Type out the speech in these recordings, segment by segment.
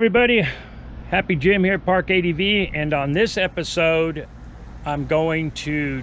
Everybody, Happy Jim here at Park ADV, and on this episode I'm going to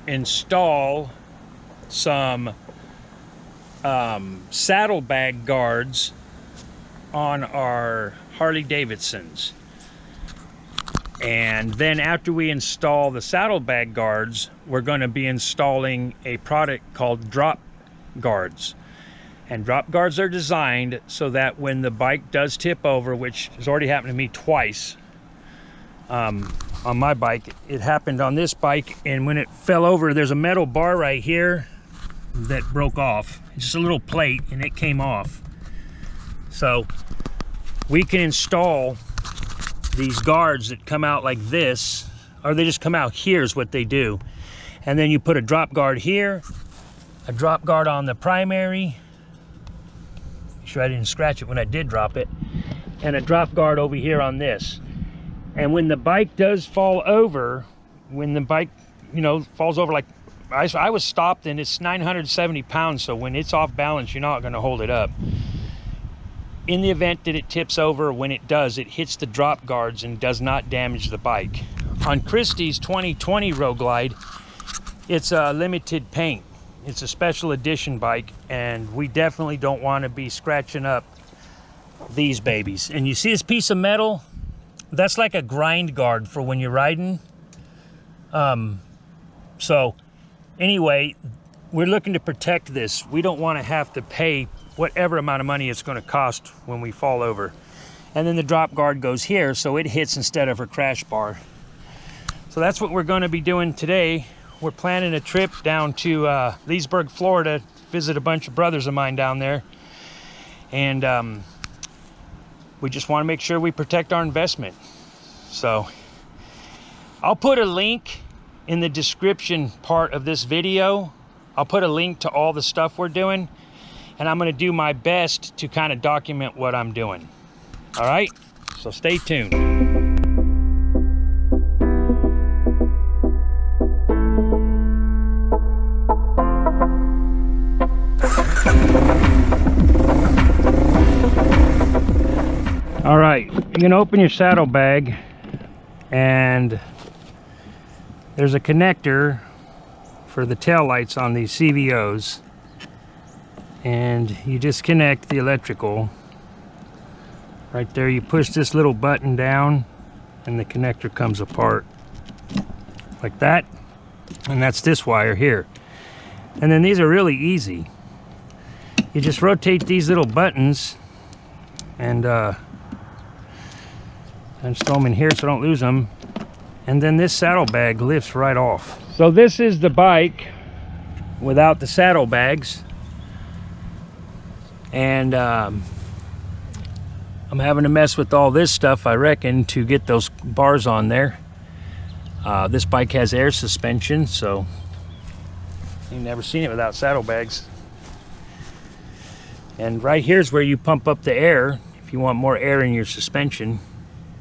install some saddlebag guards on our Harley Davidsons. And then after we install the saddlebag guards, we're going to be installing a product called drop guards. And drop guards are designed so that when the bike does tip over, which has already happened to me twice on my bike, it happened on this bike, and when it fell over, there's a metal bar right here that broke off. It's just a little plate and it came off. So we can install these guards that come out like this, or they just come out here is what they do. And then you put a drop guard here, a drop guard on the primary. Sure I didn't scratch it when I did drop it, and a drop guard over here on this. And when the bike does fall over, when the bike, you know, falls over, like I was stopped, and it's 970 pounds, so when it's off balance, you're not going to hold it up. In the event that it tips over, when it does, it hits the drop guards and does not damage the bike. On Christie's 2020 Road Glide, it's a limited paint. It's a special edition bike, and we definitely don't want to be scratching up these babies. And you see this piece of metal? That's like a grind guard for when you're riding. So anyway, we're looking to protect this. We don't want to have to pay whatever amount of money it's going to cost when we fall over. And then the drop guard goes here, so it hits instead of her crash bar. So that's what we're going to be doing today. We're planning a trip down to Leesburg, Florida, to visit a bunch of brothers of mine down there. And we just want to make sure we protect our investment. So I'll put a link in the description part of this video. I'll put a link to all the stuff we're doing, and I'm going to do my best to kind of document what I'm doing. All right, so stay tuned. All right, you're going to open your saddlebag, and there's a connector for the tail lights on these CVOs, and you disconnect the electrical. Right there, you push this little button down and the connector comes apart like that, and that's this wire here. And then these are really easy. You just rotate these little buttons and just throw them in here so don't lose them, and then this saddlebag lifts right off. So this is the bike without the saddlebags, and I'm having to mess with all this stuff, I reckon, to get those bars on there. This bike has air suspension, so you've never seen it without saddlebags. And right here's where you pump up the air if you want more air in your suspension,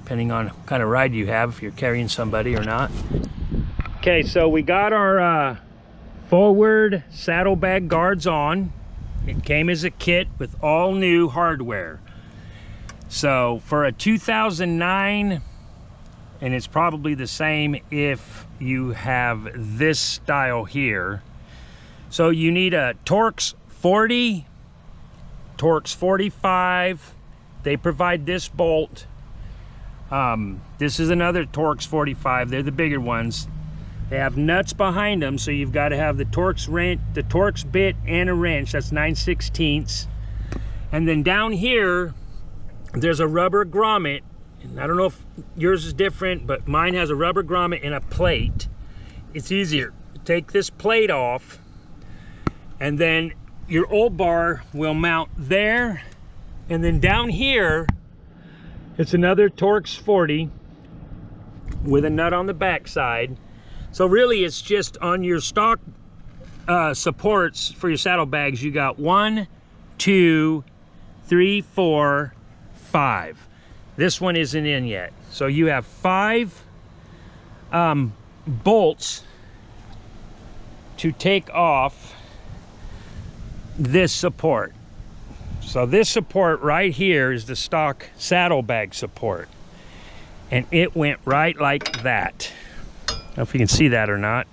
depending on what kind of ride you have, if you're carrying somebody or not. Okay, so we got our forward saddlebag guards on. It came as a kit with all new hardware. So for a 2009, and it's probably the same if you have this style here. So you need a Torx 40, Torx 45. They provide this bolt. This is another Torx 45. They're the bigger ones. They have nuts behind them, so you've got to have the Torx wrench, the Torx bit, and a wrench. That's 9/16. And then down here, there's a rubber grommet. And I don't know if yours is different, but mine has a rubber grommet and a plate. It's easier. Take this plate off, and then your old bar will mount there. And then down here, it's another Torx 40 with a nut on the back side. So really it's just on your stock supports for your saddlebags. You got 1, 2, 3, 4, 5. This one isn't in yet. So you have 5 bolts to take off this support. So this support right here is the stock saddlebag support. And it went right like that. I don't know if you can see that or not.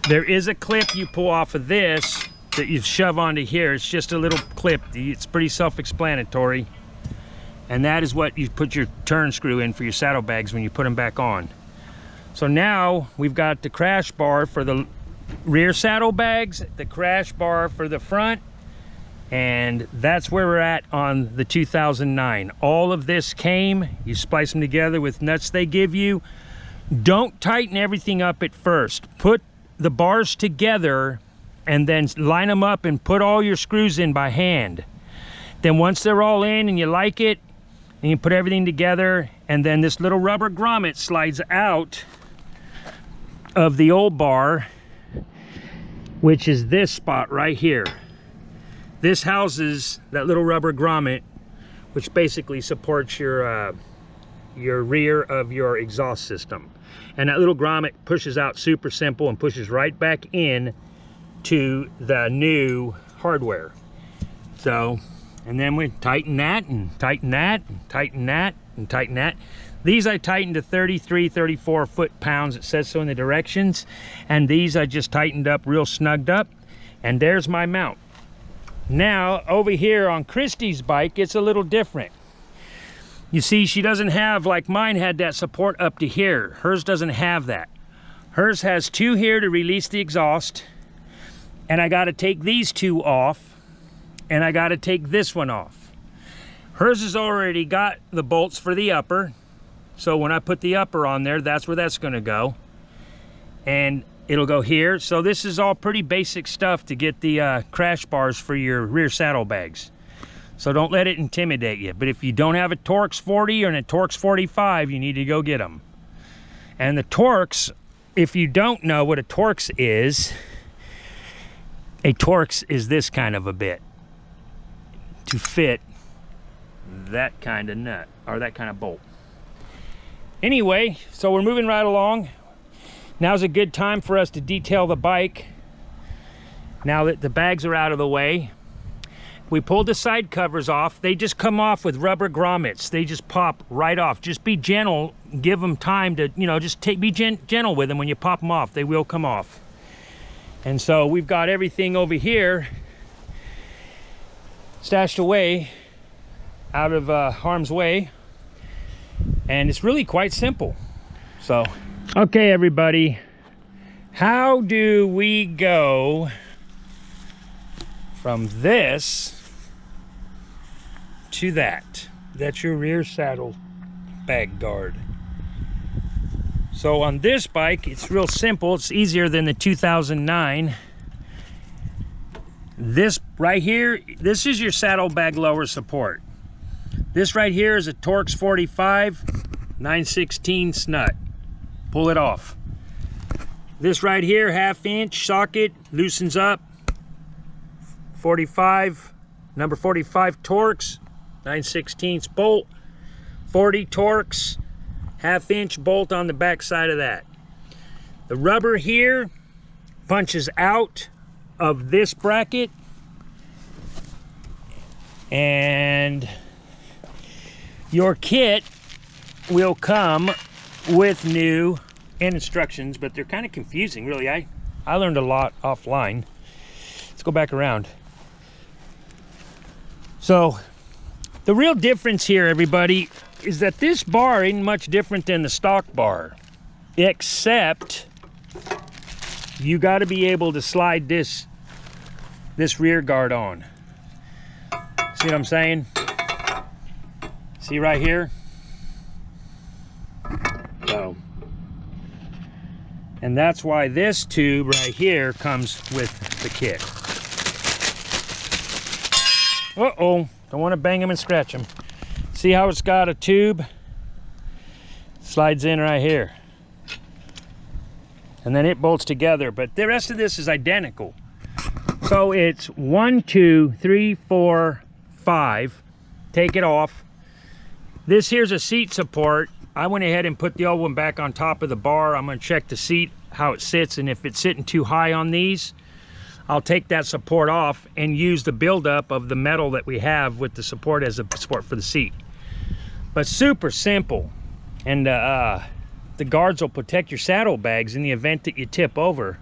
There is a clip you pull off of this that you shove onto here. It's just a little clip. It's pretty self-explanatory. And that is what you put your turn screw in for your saddlebags when you put them back on. So now we've got the crash bar for the rear saddlebags, the crash bar for the front, and that's where we're at on the 2009. All of this came, you splice them together with nuts they give you. Don't tighten everything up at first. Put the bars together and then line them up and put all your screws in by hand. Then once they're all in and you like it, and you put everything together, and then this little rubber grommet slides out of the old bar, which is this spot right here. This houses that little rubber grommet, which basically supports your rear of your exhaust system. And that little grommet pushes out super simple and pushes right back in to the new hardware. So, and then we tighten that and tighten that and tighten that and tighten that. These I tightened to 33, 34 foot-pounds. It says so in the directions. And these I just tightened up real snugged up. And there's my mount. Now, over here on Christy's bike, it's a little different. You see, she doesn't have, like mine had that support up to here. Hers doesn't have that. Hers has two here to release the exhaust. And I gotta take these two off. And I gotta take this one off. Hers has already got the bolts for the upper. So when I put the upper on there, that's where that's gonna go. And it'll go here. So this is all pretty basic stuff to get the crash bars for your rear saddlebags. So don't let it intimidate you. But if you don't have a Torx 40 or a Torx 45, you need to go get them. And the Torx, if you don't know what a Torx is this kind of a bit to fit that kind of nut or that kind of bolt. Anyway, so we're moving right along. Now's a good time for us to detail the bike. Now that the bags are out of the way, we pulled the side covers off. They just come off with rubber grommets. They just pop right off. Just be gentle. Give them time to, you know, just be gentle with them when you pop them off. They will come off. And so we've got everything over here stashed away out of harm's way. And it's really quite simple. So, okay, everybody, how do we go from this to that? That's your rear saddle bag guard. So on this bike, it's real simple. It's easier than the 2009. This right here, this is your saddlebag lower support. This right here is a Torx 45 9/16 nut. Pull it off. This right here, 1/2 inch socket, loosens up. 45, number 45 Torx, 9/16 bolt. 40 Torx, 1/2 inch bolt on the back side of that. The rubber here punches out of this bracket, and your kit will come with new instructions, but they're kind of confusing, really. I learned a lot offline. Let's go back around. So the real difference here, everybody, is that this bar ain't much different than the stock bar, except you got to be able to slide this rear guard on. See what I'm saying? See right here? So, and that's why this tube right here comes with the kit. Uh-oh, don't want to bang them and scratch them. See how it's got a tube? Slides in right here. And then it bolts together, but the rest of this is identical. So it's 1, 2, 3, 4, 5. Take it off. This here's a seat support. I went ahead and put the old one back on top of the bar. I'm gonna check the seat, how it sits, and if it's sitting too high on these, I'll take that support off and use the buildup of the metal that we have with the support as a support for the seat. But super simple. And the guards will protect your saddlebags in the event that you tip over.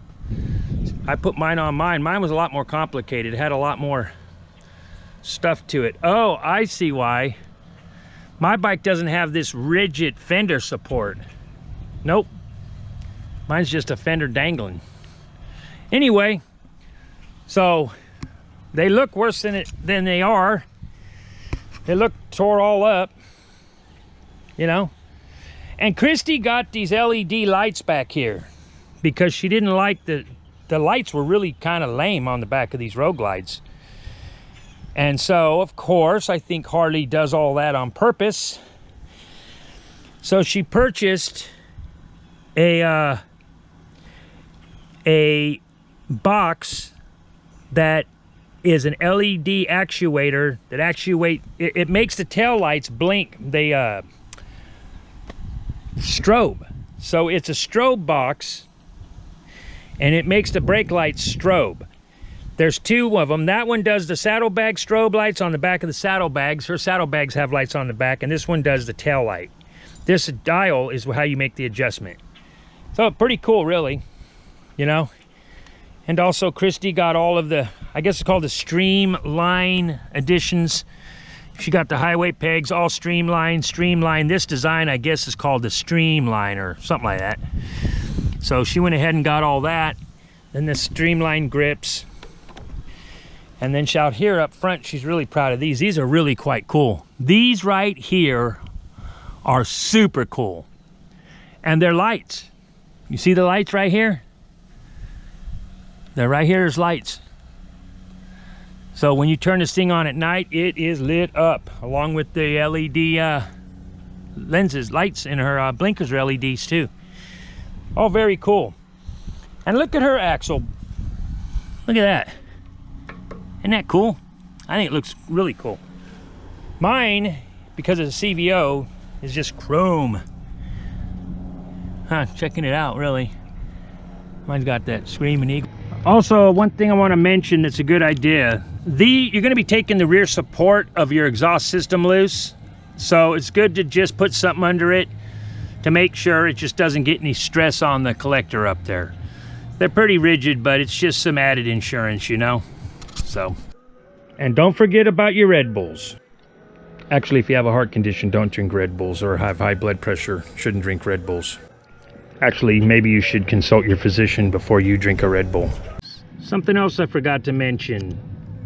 I put mine on mine. Mine was a lot more complicated. It had a lot more stuff to it. Oh, I see why. My bike doesn't have this rigid fender support. Nope. Mine's just a fender dangling. Anyway, so they look worse than they are. They look tore all up, you know. And Christy got these LED lights back here because she didn't like the lights were really kind of lame on the back of these road glides. And so, of course, I think Harley does all that on purpose. So she purchased a box that is an LED actuator that it makes the tail lights blink. They strobe. So it's a strobe box, and it makes the brake lights strobe. There's two of them. That one does the saddlebag strobe lights on the back of the saddlebags. Her saddlebags have lights on the back, and this one does the tail light. This dial is how you make the adjustment. So pretty cool, really, you know. And also Christy got all of the, I guess it's called the Streamline editions. She got the highway pegs, all streamlined. This design, I guess, is called the Streamline or something like that. So she went ahead and got all that. Then the Streamline grips. And then out here up front, she's really proud of these. These are really quite cool. These right here are super cool. And they're lights. You see the lights right here? They're right here as lights. So when you turn this thing on at night, it is lit up, along with the LED lenses, lights, and her blinkers are LEDs too. All very cool. And look at her axle. Look at that. Isn't that cool? I think it looks really cool. Mine, because it's a CVO, is just chrome. Huh, checking it out, really. Mine's got that Screaming Eagle. Also, one thing I want to mention that's a good idea. You're going to be taking the rear support of your exhaust system loose. So it's good to just put something under it to make sure it just doesn't get any stress on the collector up there. They're pretty rigid, but it's just some added insurance, you know. So, and don't forget about your Red Bulls. Actually, if you have a heart condition, don't drink Red Bulls, or have high blood pressure, shouldn't drink Red Bulls. Actually, maybe you should consult your physician before you drink a Red Bull. Something else I forgot to mention.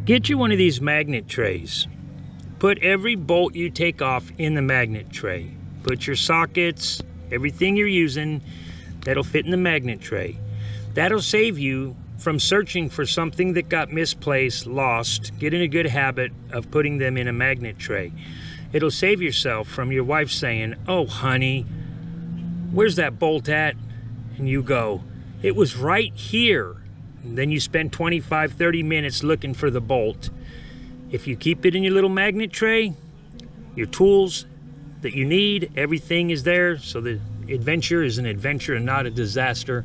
Get you one of these magnet trays. Put every bolt you take off in the magnet tray. Put your sockets, everything you're using, that'll fit in the magnet tray. That'll save you from searching for something that got misplaced, lost. Get in a good habit of putting them in a magnet tray. It'll save yourself from your wife saying, "Oh, honey, where's that bolt at?" And you go, "It was right here." And then you spend 25-30 minutes looking for the bolt. If you keep it in your little magnet tray, your tools that you need, everything is there, so the adventure is an adventure and not a disaster.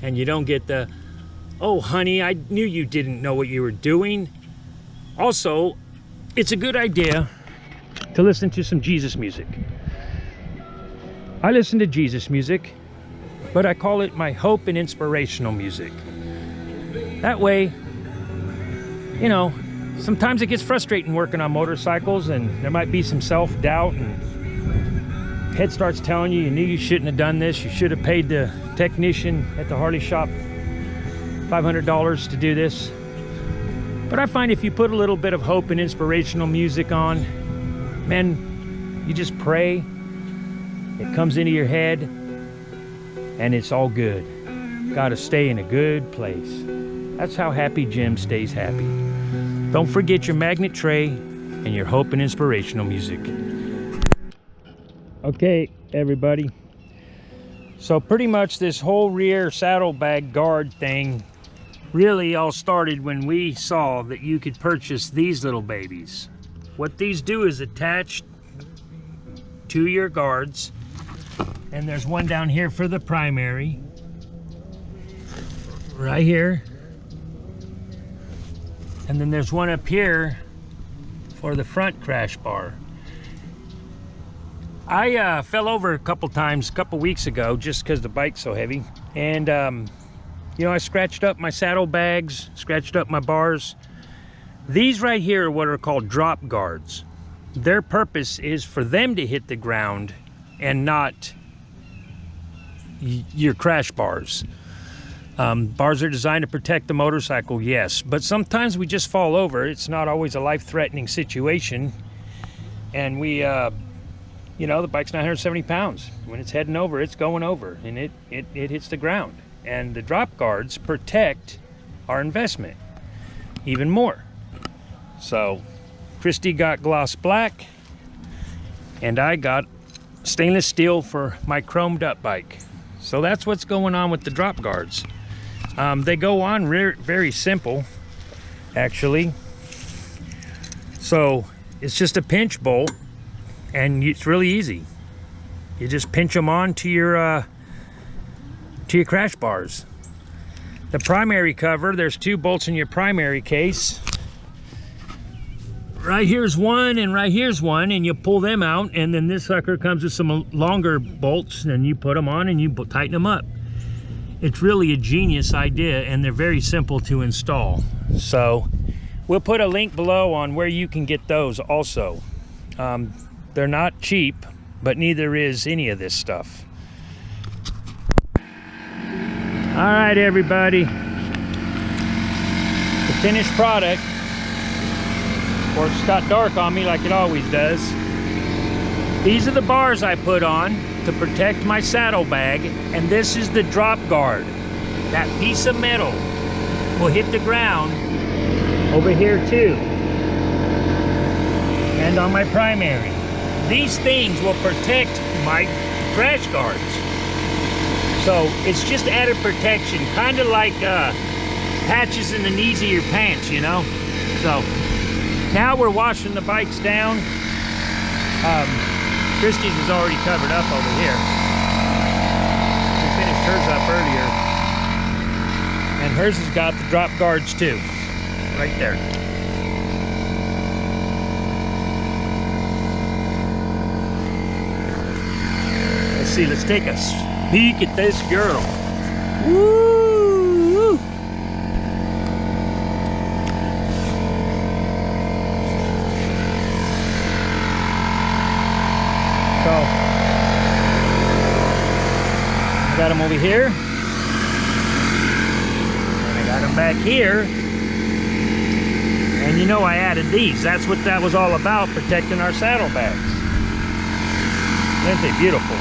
And you don't get the, "Oh, honey, I knew you didn't know what you were doing." Also, it's a good idea to listen to some Jesus music. I listen to Jesus music, but I call it my hope and inspirational music. That way, you know, sometimes it gets frustrating working on motorcycles, and there might be some self-doubt, and head starts telling you knew you shouldn't have done this. You should have paid the technician at the Harley shop $500 to do this. But I find if you put a little bit of hope and inspirational music on, man, you just pray, it comes into your head, and it's all good. Gotta stay in a good place. That's how Happy Jim stays happy. Don't forget your magnet tray and your hope and inspirational music. Okay, everybody. So pretty much this whole rear saddlebag guard thing really all started when we saw that you could purchase these little babies. What these do is attach to your guards, and there's one down here for the primary, right here, And then there's one up here for the front crash bar. I fell over a couple weeks ago just because the bike's so heavy. And, you know, I scratched up my saddlebags, scratched up my bars. These right here are what are called drop guards. Their purpose is for them to hit the ground and not your crash bars. Bars are designed to protect the motorcycle, yes, but sometimes we just fall over. It's not always a life-threatening situation. And we, you know, the bike's 970 pounds. When it's heading over, it's going over, and it hits the ground. And the drop guards protect our investment even more. So, Christy got gloss black, and I got stainless steel for my chromed up bike. So that's what's going on with the drop guards. They go on very simple, actually. So, it's just a pinch bolt, and it's really easy. You just pinch them on to your crash bars. The primary cover, there's 2 bolts in your primary case. Right here's one and right here's one, and you pull them out, and then this sucker comes with some longer bolts, and you put them on and you tighten them up. It's really a genius idea, and they're very simple to install. So we'll put a link below on where you can get those also. They're not cheap, but neither is any of this stuff. All right, everybody. The finished product. Of course, it's got dark on me like it always does. These are the bars I put on to protect my saddlebag, and this is the drop guard. That piece of metal will hit the ground over here too, and on my primary. These things will protect my crash guards. So it's just added protection, kind of like patches in the knees of your pants, you know? So now we're washing the bikes down. Christie's is already covered up over here. We finished hers up earlier. And hers has got the drop guards too, right there. Let's see, let's take a peek at this girl. Woo! So, I got them over here, and I got them back here, and you know I added these. That's what that was all about, protecting our saddlebags. Aren't they beautiful?